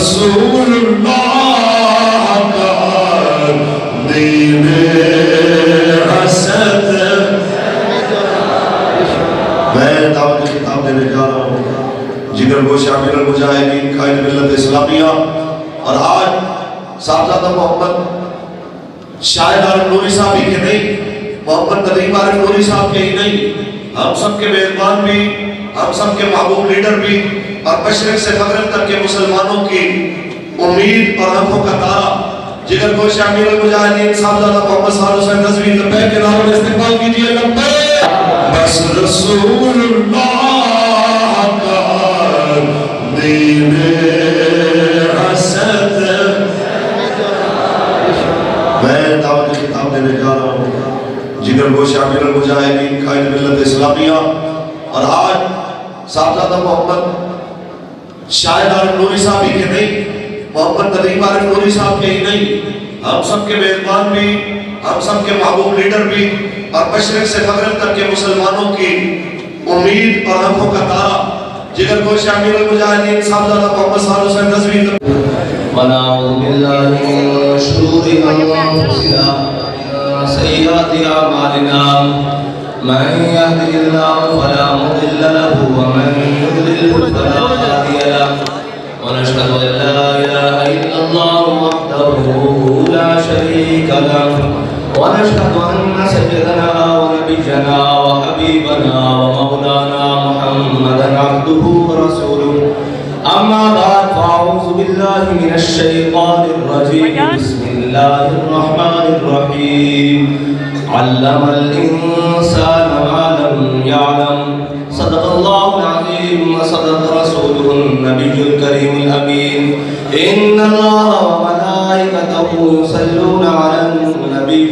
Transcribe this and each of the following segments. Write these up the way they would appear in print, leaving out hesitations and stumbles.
رسول اللہ کا دین حسد. میں دعوت کی کتاب دینے جا رہا ہوں جگر گوش امیر المجاہدین قائد ملت اسلامیہ. اور آج صاحبزادہ محمد شاہد عارف نوری صاحب ہی کے نہیں، محمد ندیم عارف نوری صاحب کے ہی نہیں، ہم سب کے میزبان بھی، ہم سب کے محبوب لیڈر بھی، اور مشرق سے مغرب تک کے مسلمانوں کی امید اور آنکھوں کا تارا جگر گوش امیر المجاہدین صاحبزادہ محمد صالح حسین نظوی. لبیک کے نعروں میں استقبال کیجئے. لبیک. بس رسول اللہ کا دین حسد. میں دعوت کی کتاب دینے جا رہا ہوں جگر گوش امیر المجاہدین قائد ملت اسلامیہ. اور آج صاحبزادہ محمد شاہد عارف نوری صاحب ہی کے نہیں، محمد ندیم عارف نوری صاحب کے ہی نہیں، ہم سب کے میزبان بھی، ہم سب کے محبوب لیڈر بھی، اور مشرق سے مغرب تک کے مسلمانوں کی امید اور آنکھوں کا تارا جگر گوش امیر المجاہدین صاحبزادہ محمد صالح حسین نظوی. ونعوذ باللہ من شرور انفسنا ومن سیئات اعمالنا من يهده الله فلا مضل له ومن يضلل فلا هادي له ونشهد ان لا اله الا الله وحده لا شريك له ونشهد ان سيدنا ونبينا وحبيبنا ومولانا محمدا عبده ورسوله اما بعد فاعوذ بالله من الشيطان الرجيم. بسم الله الرحمن الرحيم. علم الإنسان ما لم يعلم. صدق الله العظيم وصدق رسوله النبي الكريم الأمين. إن الله وملائكته يصلون على النبي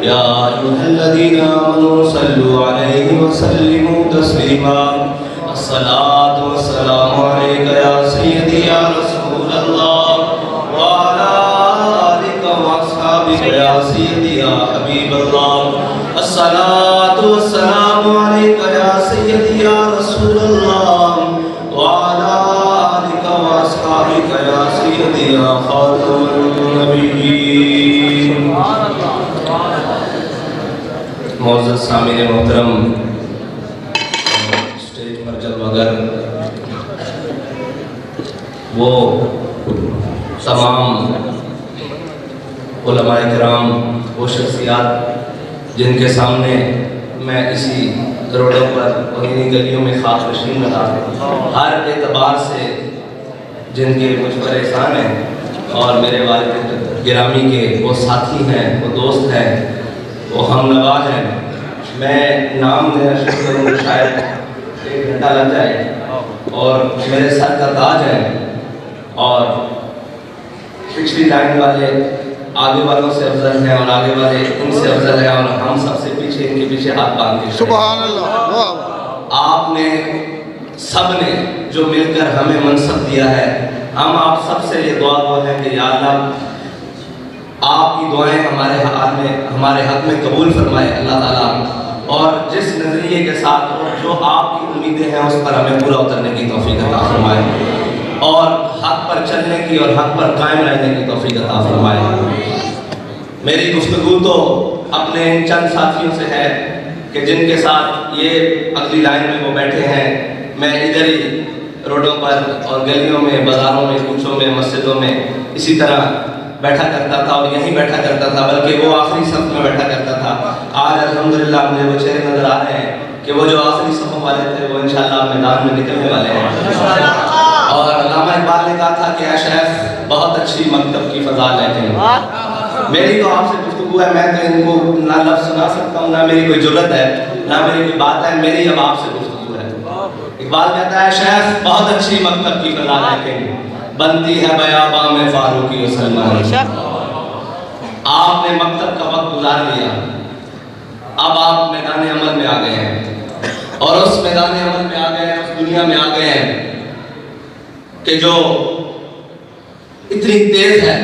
يا أيها الذين آمنوا صلوا عليه وسلموا تسليما. الصلاة والسلام عليك يا سيدي يا رسول الله وعلى آلك وأصحابك يا سيدي يا حبيب الله. الصلاة والسلام عليك يا سيدي يا رسول الله وعلى آلك وأصحابك يا سيدي يا خاتم النبيين. معزز سامعین محترم، اسٹیج پر جلوہ گر وہ تمام علماء کرام، وہ شخصیات جن کے سامنے میں اسی روڈوں پر اور انہی گلیوں میں خاص نشین رہا، ہر اعتبار سے جن کے مجھ پر احسان ہیں، اور میرے والد گرامی کے وہ ساتھی ہیں، وہ دوست ہیں، وہ ہم نوا ہیں. میں نام لینا شروع کروں شاید 1 گھنٹہ لگ جائے، اور میرے سر کا تاج ہے، اور پچھلی لائن والے آگے والوں سے افضل ہیں، اور آگے والے ان سے افضل ہیں، اور ہم سب سے پیچھے ان کے پیچھے ہاتھ باندھ کے. سبحان اللہ. آپ نے سب نے جو مل کر ہمیں منصب دیا ہے، ہم آپ سب سے یہ دعا گو ہیں کہ یا اللہ آپ کی دعائیں ہمارے حق میں قبول فرمائے اللہ تعالیٰ، اور جس نظریے کے ساتھ جو آپ کی امیدیں ہیں اس پر ہمیں پورا اترنے کی توفیق عطا فرمائے، اور حق پر چلنے کی اور حق پر قائم رہنے کی توفیق عطا فرمائے. میری گفتگو تو اپنے ان چند ساتھیوں سے ہے کہ جن کے ساتھ یہ اگلی لائن میں وہ بیٹھے ہیں. میں ادھر ہی روڈوں پر اور گلیوں میں، بازاروں میں، کوچوں میں، مسجدوں میں اسی طرح بیٹھا کرتا تھا، اور یہیں بیٹھا کرتا تھا، بلکہ وہ آخری صف میں بیٹھا کرتا تھا. آج الحمدللہ مجھے وہ چہرے نظر آ رہے ہیں کہ وہ جو آخری صفوں والے تھے وہ انشاءاللہ میدان میں نکلنے والے ہیں. اور علامہ اقبال نے کہا تھا کہ اے شیخ بہت اچھی مکتب کی فضا لیکن میری تو آپ سے گفتگو ہے، میں تو ان کو نہ لفظ سنا سکتا ہوں، نہ میری کوئی جرت ہے، نہ میری کوئی بات ہے، میری اب آپ سے گفتگو ہے. اقبال کہتا ہے شیخ بہت اچھی مکتب کی فضا لیکن بنتی ہے بیاباں میں فاروقی و سلمانی. آپ نے مکتب کا وقت گزار لیا، اب آپ میدان عمل میں آ گئے ہیں، اور اس میدان عمل میں آ گئے ہیں، اس دنیا میں آ گئے ہیں کہ جو اتنی تیز ہے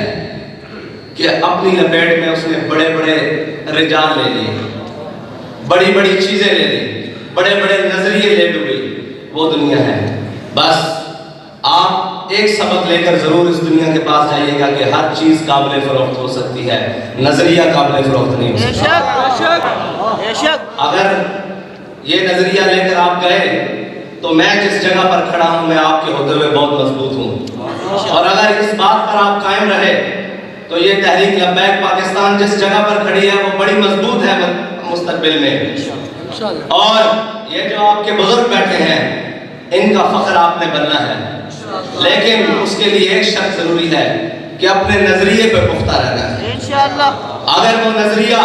کہ اپنی لپیٹ میں اس نے بڑے بڑے رجال لے لیے، بڑی بڑی چیزیں لے لی، بڑے بڑے نظریے لے ڈوبی. وہ دنیا ہے. بس آپ آپ ایک سبق لے کر ضرور اس دنیا کے پاس جائیے گا کہ ہر چیز قابل فروخت ہو سکتی ہے، نظریہ قابل فروخت نہیں ہو سکتا۔ اگر یہ نظریہ لے کر آپ گئے تو میں جس جگہ پر کھڑا ہوں میں آپ کے ہوتے ہوئے بہت مضبوط ہوں، اور اگر اس بات پر آپ قائم رہے تو یہ تحریک لبیک پاکستان جس جگہ پر کھڑی ہے وہ بڑی مضبوط ہے مستقبل میں، اور یہ جو آپ کے بزرگ بیٹھے ہیں ان کا فخر آپ نے بننا ہے، لیکن اس کے لیے ایک شرط ضروری ہے کہ اپنے نظریے پہ پختہ رہنا ہے۔ اگر وہ نظریہ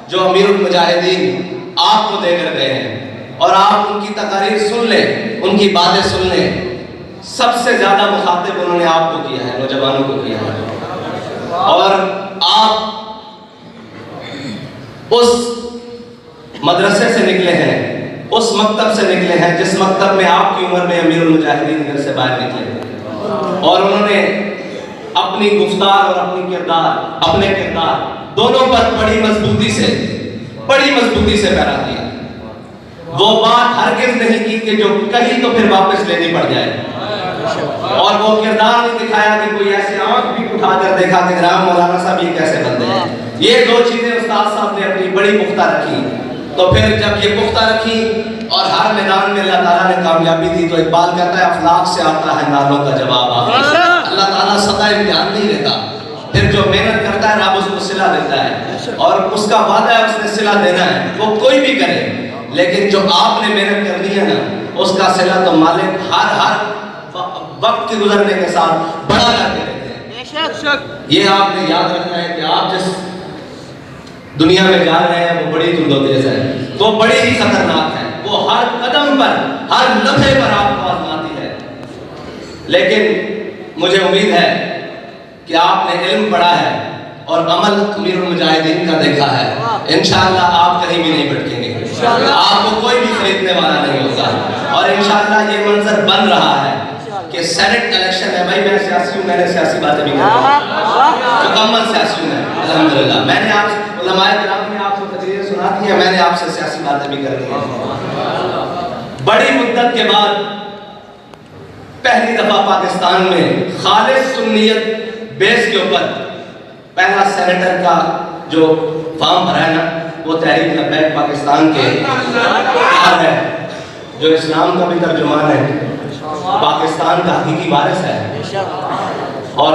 جو امیر المجاہدین آپ کو دے کر گئے ہیں اور آپ ان کی تقاریر سن لیں، ان کی باتیں سن لیں، سب سے زیادہ مخاطب انہوں نے آپ کو کیا ہے، نوجوانوں کو کیا ہے، اور آپ اس مدرسے سے نکلے ہیں، اس مکتب سے نکلے ہیں جس مکتب میں آپ کی عمر میں امیر المجاہدین گھر سے باہر نکلے، اور انہوں نے اپنی گفتار اور اپنے کردار دونوں پر بڑی مضبوطی سے پہرا دیا۔ وہ بات ہرگز نہیں کی کہ جو کہیں تو پھر واپس لینی پڑ جائے، اور وہ کردار نہیں دکھایا کہ کوئی ایسے آنکھ بھی اٹھا کر دیکھا کہ جناب مولانا صاحب یہ کیسے بندے ہیں۔ یہ دو چیزیں استاد صاحب نے اپنی بڑی پختہ رکھی، تو پھر جب یہ پختہ رکھی اور ہر میدان میں اللہ تعالیٰ نے کامیابی دی، تو اقبال کہتا ہے افلاک سے آتا ہے نالوں کا جواب آخر۔ اللہ تعالیٰ سدا امتحان نہیں لیتا، پھر جو محنت کرتا ہے رب اس کو صلہ دیتا ہے، اور اس کا وعدہ ہے اس نے صلہ دینا ہے، وہ کوئی بھی کرے، لیکن جو آپ نے محنت کرنی ہے نا اس کا صلہ تو مالک ہر وقت کے گزرنے کے ساتھ بڑا کر کے دیتے ہیں۔ یہ آپ نے یاد رکھنا ہے کہ آپ جس دنیا میں جا رہے ہیں وہ بڑی تند و تیز ہے، وہ بڑی ہی خطرناک ہے، وہ ہر قدم پر ہر لمحے پر آپ کو آزماتی ہے، لیکن مجھے امید ہے کہ آپ نے علم پڑھا ہے اور عمل امیر المجاہدین کا دیکھا ہے، انشاءاللہ آپ کہیں بھی نہیں بھٹکیں گے، آپ کو کوئی بھی خریدنے والا نہیں ہوگا، اور انشاءاللہ یہ منظر بن رہا ہے کہ سینٹ الیکشن ہے۔ بھائی میں سیاسی ہوں، میں نے سیاسی باتیں بھی کر رہا ہوں، مکمل سیاسی ہوں میں الحمدللہ، میں نے آپ علماء کرام نے آپ کو تقریریں سناتی ہیں، میں نے آپ سے سیاسی باتیں بھی کر رہی ہیں۔ بڑی مدت کے بعد پہلی دفعہ پاکستان میں خالص سنیت بیس کے اوپر پہلا سینیٹر کا جو فارم بھرا ہے نا وہ تحریک لبیک پاکستان کے ہے، جو اسلام کا بھی ترجمان ہے، پاکستان کا حقیقی وارث ہے، اور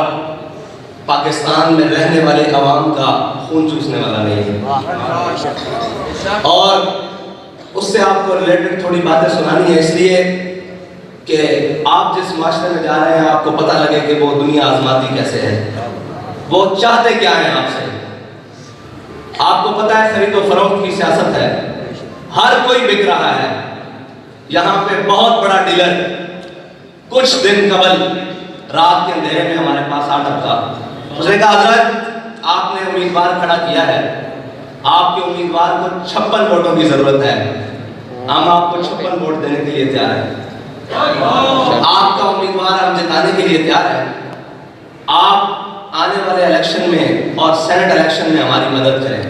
پاکستان میں رہنے والے عوام کا خون چوسنے والا نہیں ہے، اور اس سے آپ کو ریلیٹڈ تھوڑی باتیں سنانی ہے، اس لیے کہ آپ جس معاشرے میں جا رہے ہیں آپ کو پتہ لگے کہ وہ دنیا آزماتی کیسے ہے، وہ چاہتے کیا ہیں آپ سے۔ آپ کو پتہ ہے خرید و فروخت کی سیاست ہے، ہر کوئی بک رہا ہے، یہاں پہ بہت بڑا ڈیلر کچھ دن قبل رات کے اندھیرے میں ہمارے پاس آ ٹپکا، اس نے کہا حضرت آپ نے امیدوار کھڑا کیا ہے، آپ کے امیدوار کو 56 ووٹوں کی ضرورت ہے، ہم آپ کو 56 ووٹ دینے کے لیے تیار ہیں، آپ کا امیدوار ہم جتانے کے لیے تیار ہے، آپ آنے والے الیکشن میں اور سینٹ الیکشن میں ہماری مدد کریں۔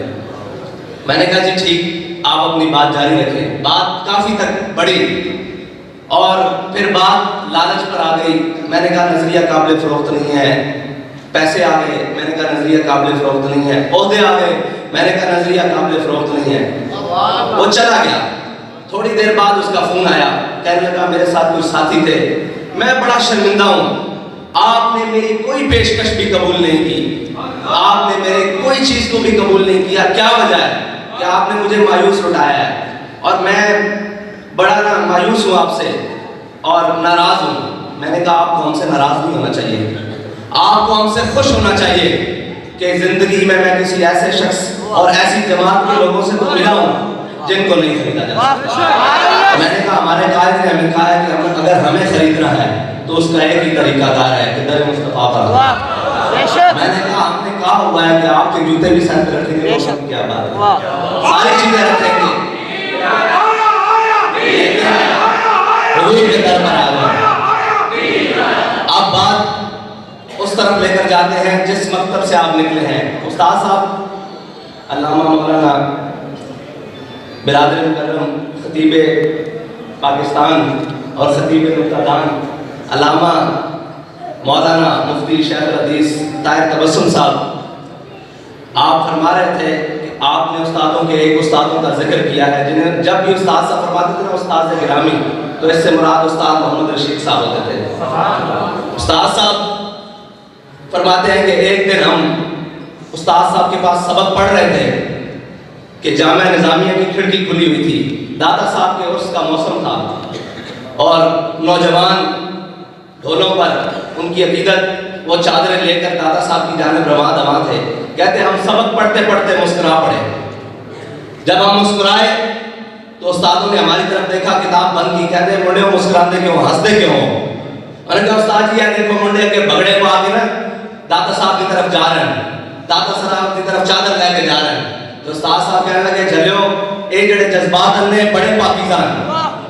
میں نے کہا جی ٹھیک، آپ اپنی بات جاری رکھیں۔ بات کافی تک بڑھی اور پھر بات لالچ پر آ گئی، میں نے کہا نظریہ قابل فروخت نہیں ہے، پیسے آ گئے، میں نے کہا نظریہ قابل فروخت نہیں ہے، عہدے آ گئے، میں نے کہا نظریہ قابل فروخت نہیں ہے، وہ چلا گیا۔ تھوڑی دیر بعد اس کا فون آیا، کہنے لگا میرے ساتھ کچھ ساتھی تھے، میں بڑا شرمندہ ہوں، آپ نے میری کوئی پیشکش بھی قبول نہیں کی، آپ نے میرے کوئی چیز کو بھی قبول نہیں کیا، کیا وجہ ہے کہ آپ نے مجھے مایوس اٹھایا ہے، اور میں بڑا مایوس ہوں آپ سے اور ناراض ہوں۔ میں نے کہا آپ کو ہم سے ناراض نہیں ہونا چاہیے، آپ کو ہم سے خوش ہونا چاہیے کہ زندگی میں کسی ایسے شخص اور ایسی جماعت کے لوگوں سے تو ملا ہوں جن کو نہیں خریدا جا سکتا۔ میں نے کہا ہمارے قائد نے ہمیں کہا ہے کہ اگر ہمیں خریدنا ہے تو اس کا ایک ہی طریقہ کار ہے کہ در مصطفیٰ پر۔ میں نے کہا ہم نے کہا ہوا ہے کہ آپ کے جوتے بھی سن پہ رکھیں گے، کیا بات ہے، ساری چیزیں رکھیں گے، حضور کے در پر آ گئے۔ اب بات اس طرف لے کر جاتے ہیں جس مکتب سے آپ نکلے ہیں۔ استاد صاحب علامہ مولانا برادر مکرم خطیب پاکستان اور خطیب نقطہ دان علامہ مولانا مفتی شیخ الحدیث طاہر تبسم صاحب، آپ فرما رہے تھے کہ آپ نے استادوں کے ایک استادوں کا ذکر کیا ہے جنہیں جب بھی استاد صاحب فرماتے تھے نا استاد گرامی، تو اس سے مراد استاد محمد رشید صاحب ہوتے تھے۔ استاد صاحب فرماتے ہیں کہ ایک دن ہم استاد صاحب کے پاس سبق پڑھ رہے تھے کہ جامعہ نظامیہ کی کھڑکی کھلی ہوئی تھی، دادا صاحب کے عرس کا موسم تھا اور نوجوان ڈھولوں پر ان کی عقیدت وہ چادریں لے کر دادا صاحب کی جانب رواں دواں تھے۔ کہتے ہم سبق پڑھتے پڑھتے مسکرا پڑے، جب ہم مسکرائے تو استادوں نے ہماری طرف دیکھا، کتاب بند کی، کہتے ہیں منڈے مسکراتے کیوں، ہنستے کیوں ہو؟ میں نے کہا استاد جی دیکھو منڈے کے بگڑے کو آگے نا دادا صاحب کی طرف جا رہے ہیں، دادا صاحب کی طرف چادر لے کے جا رہے ہیں، تو استاد صاحب کہنے لگے جھلیو اے جڑے جذبات نے بڑے پاکیزان،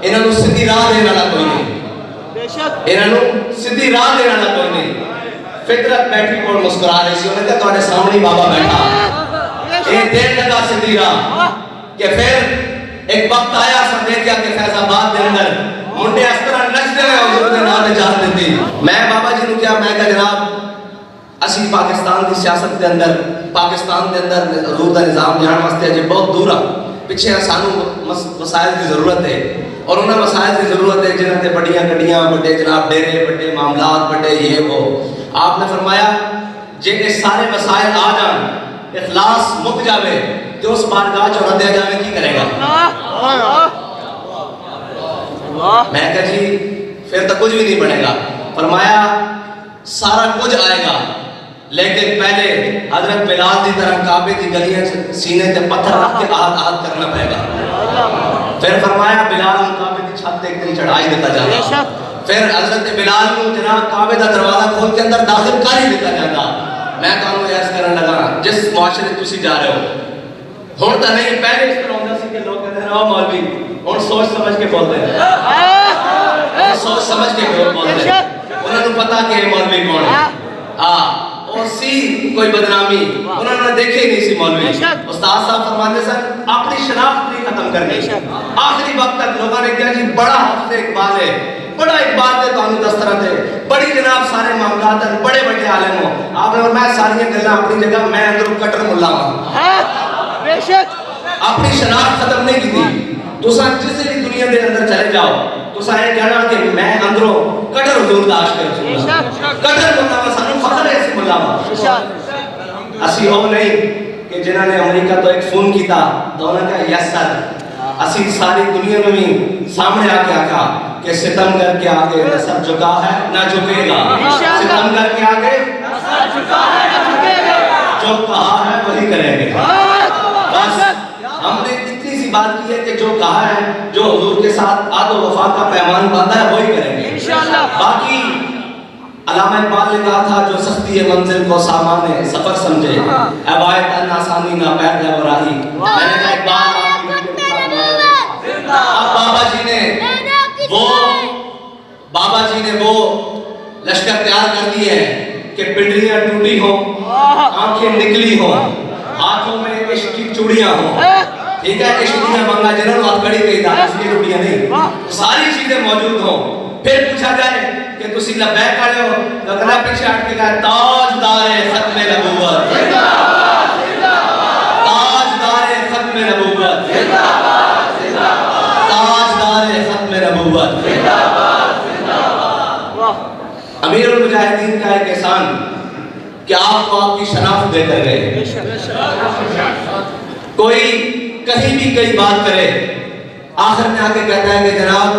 انہاں نوں سیدھی راہ دینے والا کوئی نہیں، انہاں نوں سیدھی راہ دینے والا کوئی نہیں۔ فطرت بیٹھی کول مسکرا رہی سی، انہوں نے کہا تواڈے سامنے بابا بیٹھا، یہ دیر لگا سیدھی راہ کہ پھر ایک وقت آیا سن دیکھا کہ فیض آباد دے اندر منڈے اس طرح نچدے ہوئے حضور دے نام تے جان دیتی۔ میں بابا جی نوں کیا، میں کہا جناب اسی پاکستان دی سیاست دے اندر، پاکستان دے اندر حضور دا نظام جان واسطے اجے بہت دور آ، پیچھے سانوں مسائل دی ضرورت ہے، اور انہاں مسائل دی ضرورت ہے جنہاں تے بڑیاں گڈیاں، بڑے جناب ڈیرے، بڑے معاملات، بڑے یہ وہ۔ آپ نے فرمایا جے یہ سارے مسائل آ جان، اخلاص مک جاوے تو اس بارگاہ چ رد جاوے کی کرے گا؟ میں کہا جی پھر تو کچھ بھی نہیں بنے گا۔ فرمایا سارا کچھ آئے گا لیکن پہلے حضرت بلال دی طرح کعبے کی گلیاں سینے تے پتھر رکھ کے آہد آہد کرنا پڑے گا۔ پھر فرمایا بلال کعبے کی چھت ایک دن چڑھائی دیتا جاتا، پھر حضرت بلال کو جناب کعبے دا دروازہ کھول کے اندر داخل کر ہی دیتا جاتا۔ میں کہوں عرض کرنے لگا جس معاشرے تسی جا رہے ہو ہن تو نہیں، پہلے اس طرح ہوتا سی کہ لوگ کہتے ہیں او مولوی ہن سوچ سمجھ کے بولتے ہیں، سوچ سمجھ کے بولتے ہیں، انہوں نے پتا کہ مولوی کون ہے، اور سی کوئی بدنامی انہوں نے دیکھے ہی نہیں سی مولوی۔ استاد صاحب فرماتے سن اپنی شناخت نہیں ختم کرنی، آخری وقت تک لوگوں نے کہا جی بڑا حافظ اقبال ہے، بڑا اقبال دے تو دسترت ہے، بڑی جناب سارے معاملات ہیں، بڑے بڑے عالم ہو۔ آپ نے فرمایا ساری گلاں اپنی جگہ، میں اندر کٹر ملا ہوں، اپنی شناخت ختم نہیں کی تھی۔ تساں جسے بھی دنیا دے اندر چلے جاؤ تساں یہ کہنا کہ میں اندروں کٹر حضور دا عاشق رسول اللہ، کٹر ملا ہوں، سانوں فخر ہے اس ملا ہوں۔ اسی ہو نہیں کہ جنہاں نے امریکہ تو ایک فون کیتا تو انہوں نے کہا یس سر، اسی ساری دنیا میں بھی سامنے آ کے آکھا کہ ستمگر کے آگے نہ سر جھکا ہے نہ جھکے گا، ستمگر کے آگے جو کہا ہے وہی کریں گے۔ بس ہم نے اتنی سی بات کی ہے کہ جو کہا ہے، جو حضور کے ساتھ عہد و وفا کا پیمان باندھا ہے وہی کریں گے۔ باقی علامہ اقبال نے کہا تھا جو سختی منزل کو سامان سفر سمجھے، عبایت ان آسانی نہ پیر ہے وراہی۔ میں نے کہا اقبال اب بابا جی نے وہ لشکر تیار کر دی ہے کہ پنڈلیاں ٹوٹی ہوں، آنکھیں نکلی ہوں، ہاتھوں میں عشق کی چوڑیاں ہوں، ٹھیک ہے، عشق کی منگا جنہوں ہاتھ کڑی گئی تھا اس کی چوڑیاں نہیں، ساری چیزیں موجود ہوں۔ پھر پوچھا جائے کہ تسی لبیک کھڑے ہو تو کہنا پیچھے ہٹ کے کہا تاجدار ختم نبوت، تاجدار ختم نبوت، تاجدار ختم نبوت۔ امیر المجاہدین کا ایک احسان کہ آپ کو آپ کی شناخت دے کر گئے۔ کوئی کہیں بھی کئی بات کرے آخر میں آ کے کہتا ہے کہ جناب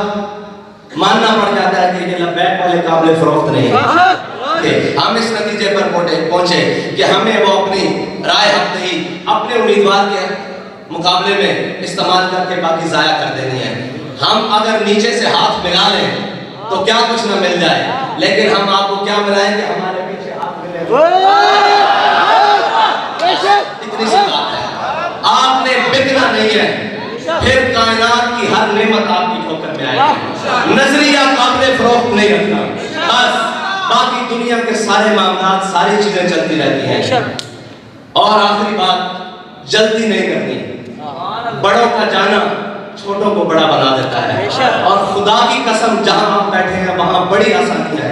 ماننا پڑ جاتا ہے کہ یہ لبیک والے قابل فروخت نہیں ہے۔ ہم اس نتیجے پر پہنچے کہ ہمیں وہ اپنی رائے حق نہیں اپنے امیدوار کے مقابلے میں استعمال کر کے باقی ضائع کر دینی ہے۔ ہم اگر نیچے سے ہاتھ ملا لیں تو کیا کچھ نہ مل جائے، لیکن ہم آپ کو کیا ملائیں کہ ہمارے پیچھے ہاتھ ملے۔ اتنی سی بات ہے، آپ نے بکنا نہیں ہے، پھر کائنات کی ہر نعمت آپ کی ٹھوکر میں آئے گی۔ نظریہ قابل فروخت نہیں رکھنا، بس باقی دنیا کے سارے معاملات ساری چیزیں چلتی رہتی ہیں۔ اور آخری بات، جلدی نہیں کرنی، بڑوں کا جانا چھوٹوں کو بڑا بنا دیتا ہے، اور خدا کی قسم جہاں ہم بیٹھے ہیں وہاں بڑی آسانی ہے۔